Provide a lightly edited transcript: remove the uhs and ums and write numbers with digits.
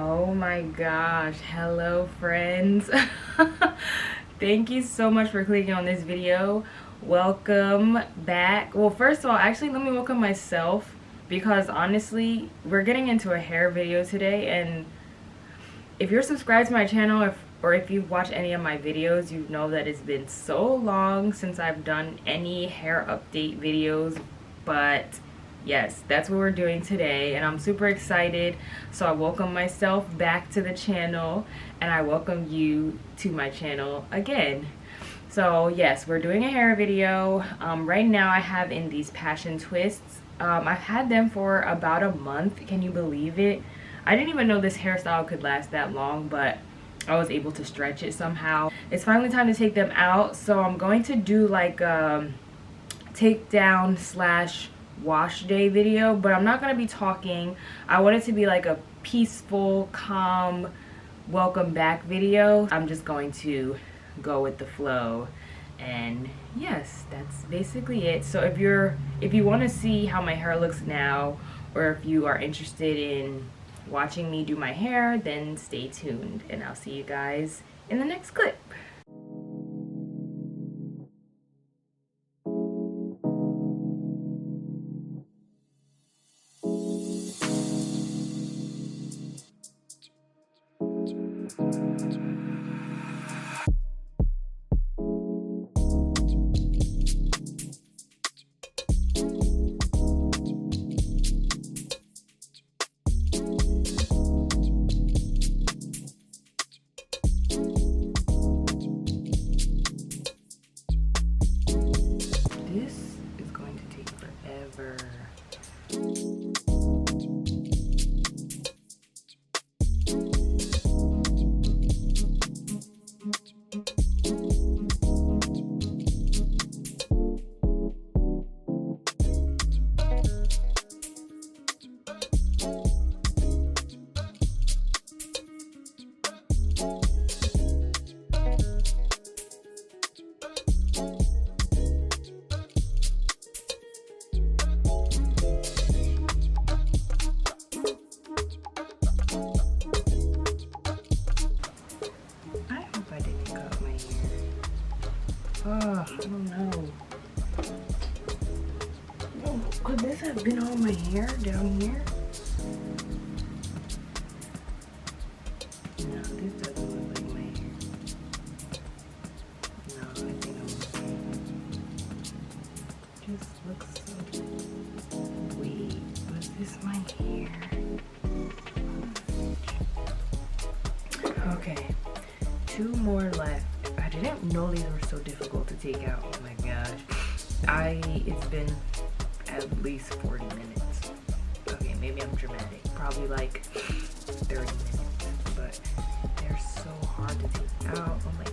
Oh my gosh, hello friends. Thank you so much for clicking on this video. Welcome back. Well, first of all, actually let me welcome myself because honestly, we're getting into a hair video today, and if you're subscribed to my channel or if you've watched any of my videos, you know that it's been so long since I've done any hair update videos, but yes, that's what we're doing today, and I'm super excited. So I welcome myself back to the channel, and I welcome you to my channel again. So yes, we're doing a hair video. Right now I have in these passion twists. I've had them for about a month. Can you believe it? I didn't even know this hairstyle could last that long, but I was able to stretch it somehow. It's finally time to take them out, so I'm going to do like a takedown slash wash day video, but I'm not going to be talking. I want it to be like a peaceful, calm, welcome back video. I'm just going to go with the flow, and yes, that's basically it. So if you want to see how my hair looks now, or if you are interested in watching me do my hair, then stay tuned, and I'll see you guys in the next clip. This is going to take forever. Oh, I don't know. Oh, could this have been on my hair down here? No, this doesn't look like my hair. No, I think I'm okay. Just looks so... Wait, was this my hair? Okay, 2 more left. I didn't know these were so difficult to take out. Oh my gosh. It's been at least 40 minutes. Okay, maybe I'm dramatic. Probably like 30 minutes. But they're so hard to take out. Oh my